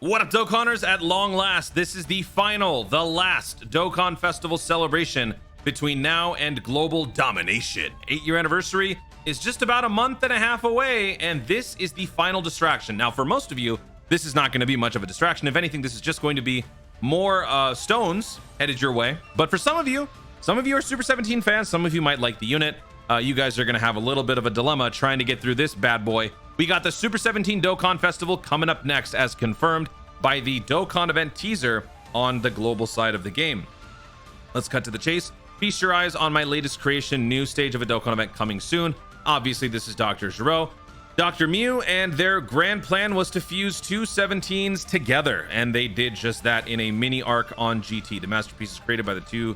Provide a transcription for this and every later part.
What up, Dokkanners? At long last, this is the last Dokkan Festival celebration between now and global domination. 8-year anniversary is just about a month and a half away, and this is the final distraction. Now, for most of you, this is not going to be much of a distraction. If anything, this is just going to be more stones headed your way. But for some of you are Super 17 fans. Some of you might like the unit. You guys are going to have a little bit of a dilemma trying to get through this bad boy. We got the Super 17 Dokkan Festival coming up next, as confirmed by the Dokkan event teaser on the global side of the game. Let's cut to the chase. Feast your eyes on my latest creation, new stage of a Dokkan event coming soon. Obviously, this is Dr. Giro, Dr. Mew, and their grand plan was to fuse two 17s together, and they did just that in a mini arc on GT. The masterpiece is created by the two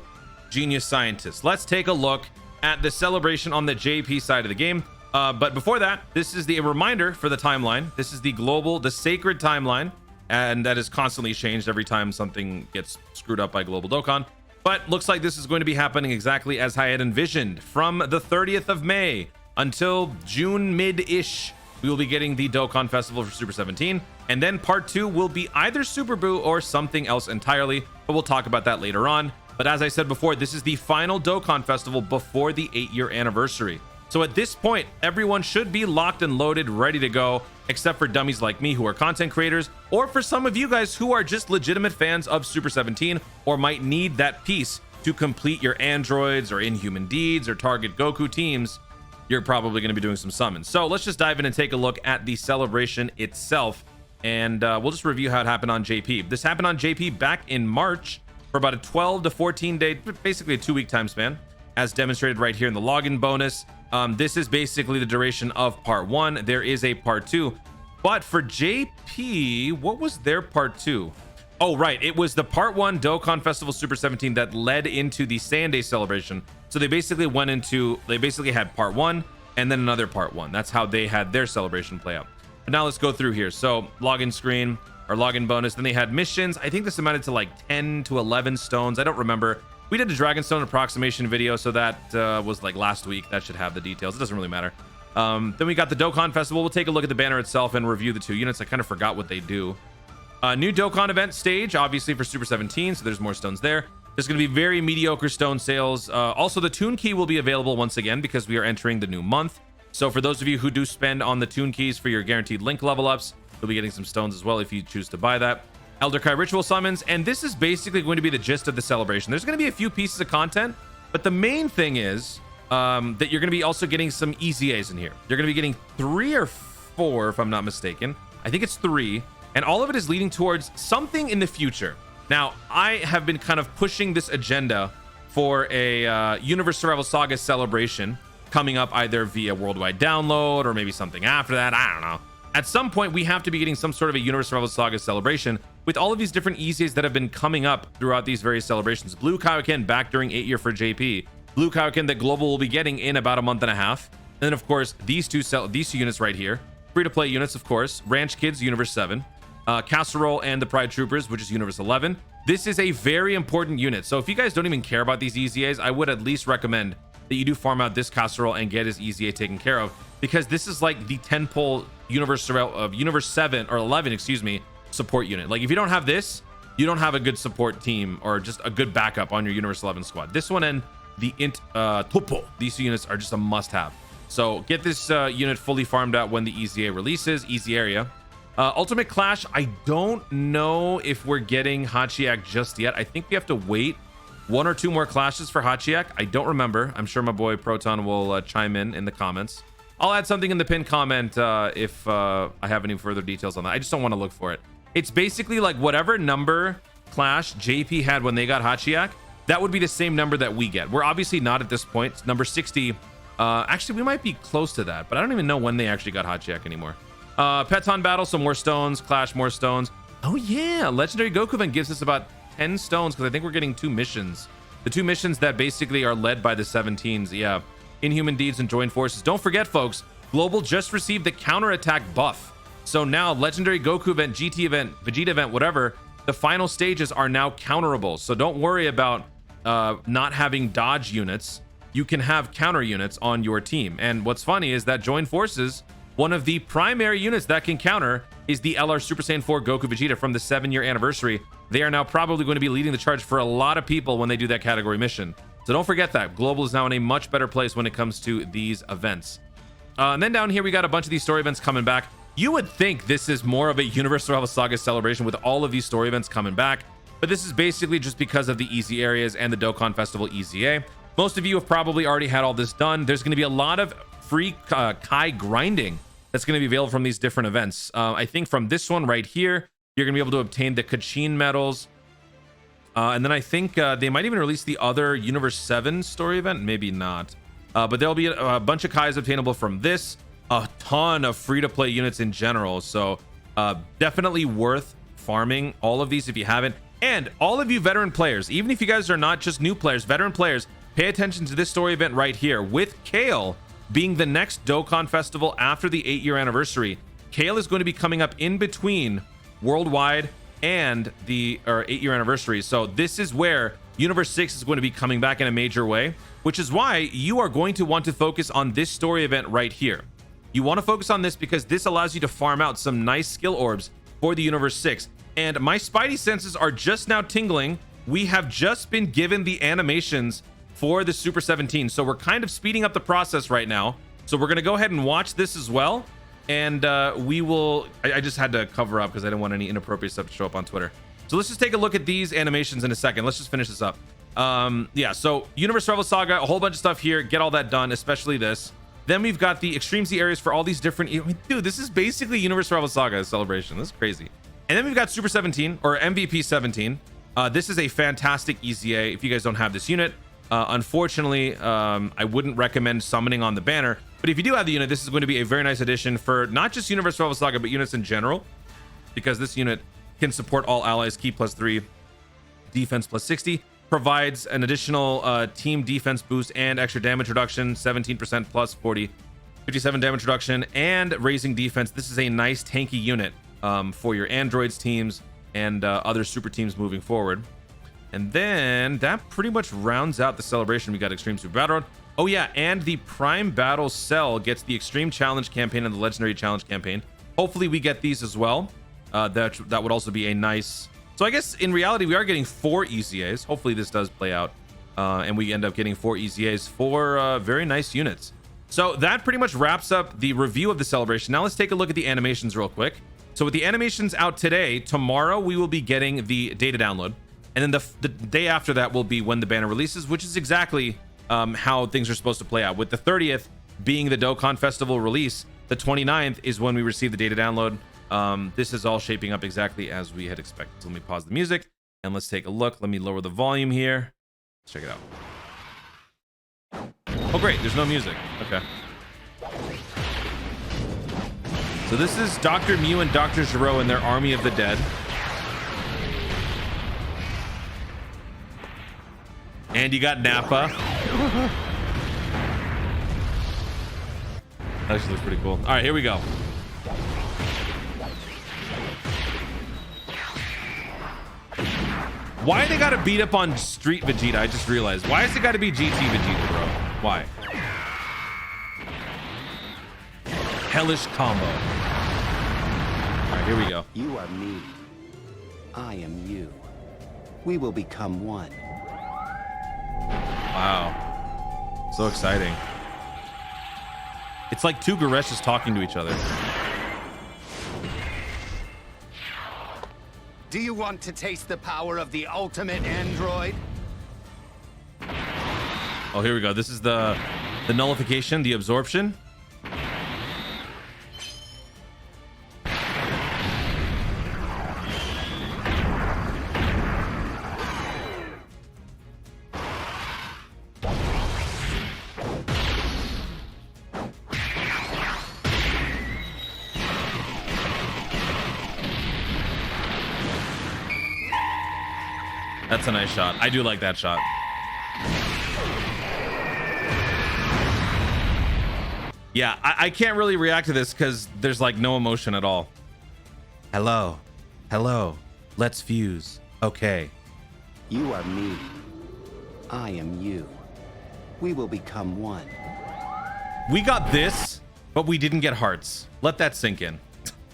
genius scientists. Let's take a look at the celebration on the JP side of the game. But before that, this is the reminder for the timeline. This is the sacred timeline, and that is constantly changed every time something gets screwed up by Global Dokkan. But looks like this is going to be happening exactly as I had envisioned. From the 30th of May until June mid-ish, we will be getting the Dokkan Festival for Super 17, and then part 2 will be either Super Boo or something else entirely, but we'll talk about that later on. But as I said before, this is the final Dokkan Festival before the 8-year anniversary. So at this point, everyone should be locked and loaded, ready to go, except for dummies like me who are content creators, or for some of you guys who are just legitimate fans of Super 17 or might need that piece to complete your androids or inhuman deeds or target Goku teams. You're probably going to be doing some summons. So let's just dive in and take a look at the celebration itself, and we'll just review how it happened on JP. This happened on JP back in March for about a 12 to 14 day, basically a 2-week time span, as demonstrated right here in the login bonus. This is basically the duration of part 1. There is a part 2, but for JP, what was their part 2? Oh, right, it was the part 1 Dokkan Festival Super 17 that led into the Sunday celebration. So they basically had part 1 and then another part 1. That's how they had their celebration play out. But now let's go through here. So login screen, or login bonus. Then they had missions. I think this amounted to like 10 to 11 stones. I don't remember. We did a Dragonstone approximation video, so that was like last week. That should have the details. It doesn't really matter. Then we got the Dokkan Festival. We'll take a look at the banner itself and review the two units. I kind of forgot what they do. New Dokkan event stage, obviously for Super 17, so there's more stones there. There's going to be very mediocre stone sales. Also, the Toon Key will be available once again because we are entering the new month. So for those of you who do spend on the Toon Keys for your guaranteed link level ups, you'll be getting some stones as well if you choose to buy that. Elder Kai ritual summons, and this is basically going to be the gist of the celebration. There's going to be a few pieces of content, but the main thing is that you're going to be also getting some EZAs in here. You're going to be getting 3 or 4, if I'm not mistaken. I think it's 3, and all of it is leading towards something in the future. Now, I have been kind of pushing this agenda for a Universe Survival Saga celebration coming up either via worldwide download or maybe something after that. I don't know. At some point, we have to be getting some sort of a Universe Survival Saga celebration with all of these different EZAs that have been coming up throughout these various celebrations. Blue Kaioken back during 8-year for JP. Blue Kaioken that Global will be getting in about a month and a half. And then, of course, these two units right here. Free-to-play units, of course. Ranch Kids, Universe 7. Casserole and the Pride Troopers, which is Universe 11. This is a very important unit. So if you guys don't even care about these EZAs, I would at least recommend that you do farm out this Casserole and get his EZA taken care of, because this is like the 10-pole Universe 7 or 11, excuse me, support unit. Like if you don't have this, you don't have a good support team or just a good backup on your Universe 11 squad. This one and the Topo, these two units are just a must-have. So get this unit fully farmed out when the EZA releases. Easy area. Ultimate Clash, I don't know if we're getting Hachiyak just yet. I think we have to wait 1 or 2 more clashes for Hachiyak. I don't remember. I'm sure my boy Proton will chime in the comments. I'll add something in the pinned comment if I have any further details on that. I just don't want to look for it. It's basically like whatever number clash JP had when they got Hachiyak, that would be the same number that we get. We're obviously not at this point. It's number 60. Actually, we might be close to that, but I don't even know when they actually got Hachiyak anymore. Peton battle, so more stones. Clash, more stones. Oh yeah, Legendary Goku event gives us about 10 stones because I think we're getting 2 missions. The 2 missions that basically are led by the 17s. Yeah, Inhuman Deeds and Join Forces. Don't forget, folks, Global just received the counterattack buff. So now Legendary Goku event, GT event, Vegeta event, whatever, the final stages are now counterable. So don't worry about not having dodge units. You can have counter units on your team. And what's funny is that Join Forces, one of the primary units that can counter, is the LR Super Saiyan 4 Goku Vegeta from the 7-year anniversary. They are now probably going to be leading the charge for a lot of people when they do that category mission. So don't forget that. Global is now in a much better place when it comes to these events. And then down here, we got a bunch of these story events coming back. You would think this is more of a Universe Survival Saga celebration with all of these story events coming back, but this is basically just because of the easy areas and the Dokkan Festival EZA. Most of you have probably already had all this done. There's going to be a lot of free Kai grinding that's going to be available from these different events. I think from this one right here, you're going to be able to obtain the Kachin medals. And then I think they might even release the other Universe 7 story event. Maybe not. But there'll be a bunch of Kais obtainable from this. A ton of free-to-play units in general. So definitely worth farming all of these if you haven't. And all of you veteran players, even if you guys are not just new players, veteran players, pay attention to this story event right here. With Kale being the next Dokkan Festival after the 8-year anniversary, Kale is going to be coming up in between Worldwide and the 8-year anniversary. So this is where Universe 6 is going to be coming back in a major way, which is why you are going to want to focus on this story event right here. You want to focus on this because this allows you to farm out some nice skill orbs for the Universe 6. And my spidey senses are just now tingling. We have just been given the animations for the Super 17. So we're kind of speeding up the process right now. So we're going to go ahead and watch this as well. And we will... I just had to cover up because I didn't want any inappropriate stuff to show up on Twitter. So let's just take a look at these animations in a second. Let's just finish this up. Yeah, so Universe Survival Saga, a whole bunch of stuff here. Get all that done, especially this. Then we've got the Extreme Z areas for all these different... I mean, dude, this is basically Universe Survival Saga celebration. This is crazy. And then we've got Super 17 or MVP 17. This is a fantastic EZA if you guys don't have this unit. Unfortunately, I wouldn't recommend summoning on the banner. But if you do have the unit, this is going to be a very nice addition for not just Universe Survival Saga, but units in general. Because this unit can support all allies, key +3, defense +60. Provides an additional team defense boost and extra damage reduction, 17% plus 40, 57 damage reduction, and raising defense. This is a nice tanky unit for your androids teams and other super teams moving forward. And then that pretty much rounds out the celebration. We got Extreme Super Battle Road. Oh yeah, and the Prime Battle Cell gets the Extreme Challenge campaign and the Legendary Challenge campaign. Hopefully we get these as well. That would also be a nice... So I guess in reality, we are getting 4 EZAs. Hopefully this does play out. And we end up getting 4 EZAs for very nice units. So that pretty much wraps up the review of the celebration. Now let's take a look at the animations real quick. So with the animations out today, tomorrow we will be getting the data download. And then the day after that will be when the banner releases, which is exactly how things are supposed to play out. With the 30th being the Dokkan Festival release, the 29th is when we receive the data download. This is all shaping up exactly as we had expected. So let me pause the music and let's take a look. Let me lower the volume here. Let's check it out. Oh, great. There's no music. Okay. So this is Dr. Mew and Dr. Gero and their Army of the Dead. And you got Nappa. That actually looks pretty cool. All right, here we go. Why they gotta beat up on Street Vegeta? I just realized. Why has it gotta be GT Vegeta, bro? Why? Hellish combo. All right, here we go. You are me. I am you. We will become one. Wow. So exciting. It's like two Gareshas talking to each other. Do you want to taste the power of the ultimate android? Oh, here we go. This is the nullification, the absorption. That's a nice shot. I do like that shot. Yeah, I can't really react to this because there's like no emotion at all. Hello. Hello. Let's fuse. Okay. You are me. I am you. We will become one. We got this, but we didn't get hearts. Let that sink in.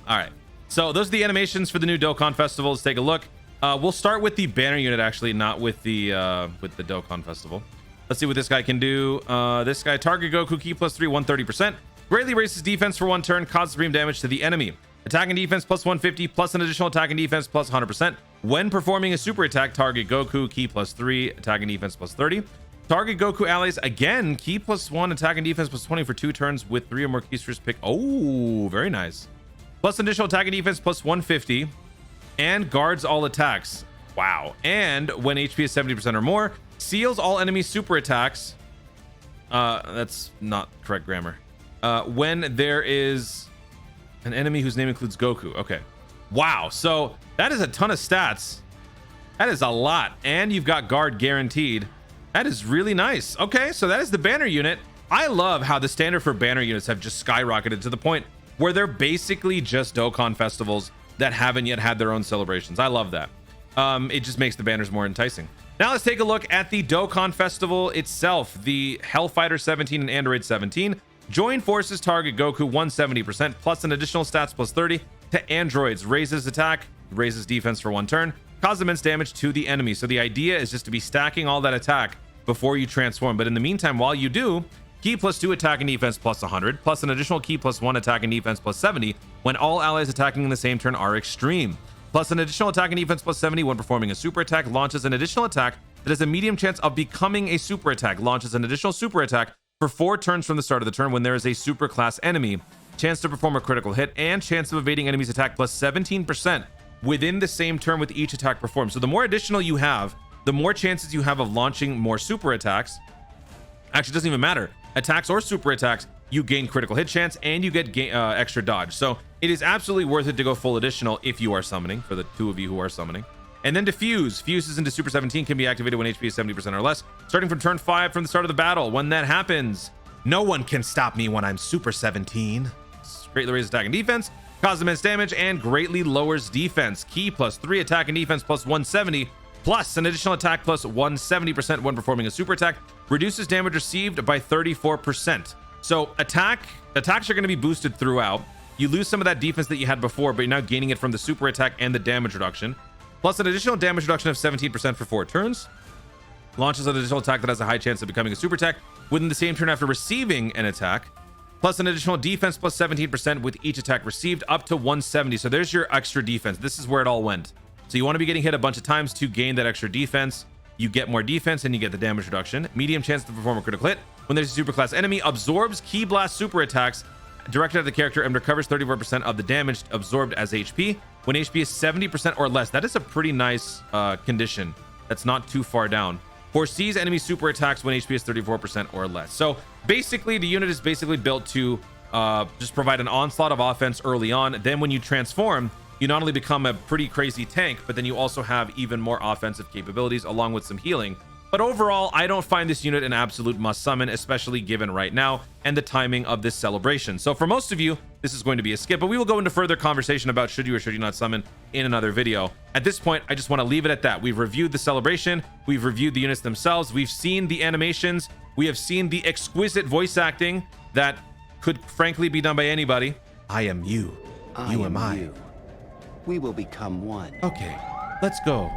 All right. So those are the animations for the new Dokkan Festival. Let's take a look. We'll start with the banner unit, actually, not with the Dokkan Festival. Let's see what this guy can do. This guy, target Goku, key +3, 130%. Greatly raises defense for 1 turn, causes supreme damage to the enemy. Attack and defense +150, plus an additional attack and defense +100%. When performing a super attack, target Goku, key +3, attack and defense +30. Target Goku allies again, key +1, attack and defense +20 for 2 turns with 3 or more keys for his pick. Oh, very nice. Plus additional attack and defense +150, and guards all attacks. Wow. And when HP is 70% or more, seals all enemy super attacks. That's not correct grammar. When there is an enemy whose name includes Goku. Okay. Wow. So that is a ton of stats. That is a lot. And you've got guard guaranteed. That is really nice. Okay. So that is the banner unit. I love how the standard for banner units have just skyrocketed to the point where they're basically just Dokkan festivals that haven't yet had their own celebrations. I love that. It just makes the banners more enticing. Now let's take a look at the Dokkan Festival itself. The Hellfighter 17 and Android 17. Join forces, target Goku 170%, plus an additional stats +30 to androids. Raises attack, raises defense for 1 turn, causes immense damage to the enemy. So the idea is just to be stacking all that attack before you transform. But in the meantime, while you do, key +2 attack and defense +100, plus an additional key +1 attack and defense +70 when all allies attacking in the same turn are extreme. Plus an additional attack and defense +70 when performing a super attack. Launches an additional attack that has a medium chance of becoming a super attack. Launches an additional super attack for 4 turns from the start of the turn when there is a super class enemy. Chance to perform a critical hit and chance of evading enemies attack +17% within the same turn with each attack performed. So the more additional you have, the more chances you have of launching more super attacks. Actually, it doesn't even matter. Attacks or super attacks, you gain critical hit chance and you get extra dodge. So it is absolutely worth it to go full additional if you are summoning, for the 2 of you who are summoning. And then Diffuse. Fuses into Super 17 can be activated when HP is 70% or less, starting from turn 5 from the start of the battle. When that happens, no one can stop me when I'm Super 17. Greatly raises attack and defense, causes immense damage, and greatly lowers defense. Key +3 attack and defense +170, plus an additional attack +170% when performing a super attack. Reduces damage received by 34%. So attacks are going to be boosted throughout. You lose some of that defense that you had before, but you're now gaining it from the super attack and the damage reduction. Plus an additional damage reduction of 17% for 4 turns. Launches an additional attack that has a high chance of becoming a super attack within the same turn after receiving an attack. Plus an additional defense +17% with each attack received up to 170. So there's your extra defense. This is where it all went. So you want to be getting hit a bunch of times to gain that extra defense. You get more defense and you get the damage reduction. Medium chance to perform a critical hit when there's a super class enemy. Absorbs Ki Blast super attacks directed at the character and recovers 34% of the damage absorbed as HP when HP is 70% or less. That is a pretty nice condition. That's not too far down. Foresees enemy super attacks when HP is 34% or less. So basically the unit is basically built to just provide an onslaught of offense early on. Then when you transform, you not only become a pretty crazy tank, but then you also have even more offensive capabilities along with some healing. But overall, I don't find this unit an absolute must summon, especially given right now and the timing of this celebration. So for most of you, this is going to be a skip, but we will go into further conversation about should you or should you not summon in another video. At this point, I just want to leave it at that. We've reviewed the celebration. We've reviewed the units themselves. We've seen the animations. We have seen the exquisite voice acting that could frankly be done by anybody. I am you. You am I. You. We will become one. Okay, let's go.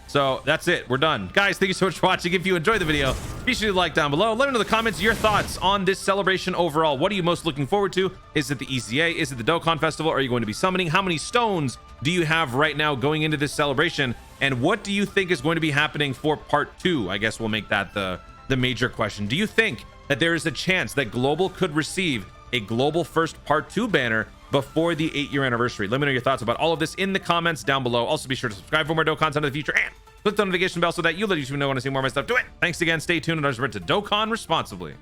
So that's it. We're done. Guys, thank you so much for watching. If you enjoyed the video, be sure to like down below. Let me know in the comments your thoughts on this celebration overall. What are you most looking forward to? Is it the ECA? Is it the Dokkan Festival? Are you going to be summoning? How many stones do you have right now going into this celebration? And what do you think is going to be happening for part 2? I guess we'll make that the major question. Do you think that there is a chance that Global could receive a Global First Part 2 banner before the 8-year anniversary? Let me know your thoughts about all of this in the comments down below. Also, be sure to subscribe for more Dokkan content in the future and click the notification bell so that you let YouTube know when I see more of my stuff. Do it. Thanks again. Stay tuned and don't forget to Dokkan responsibly.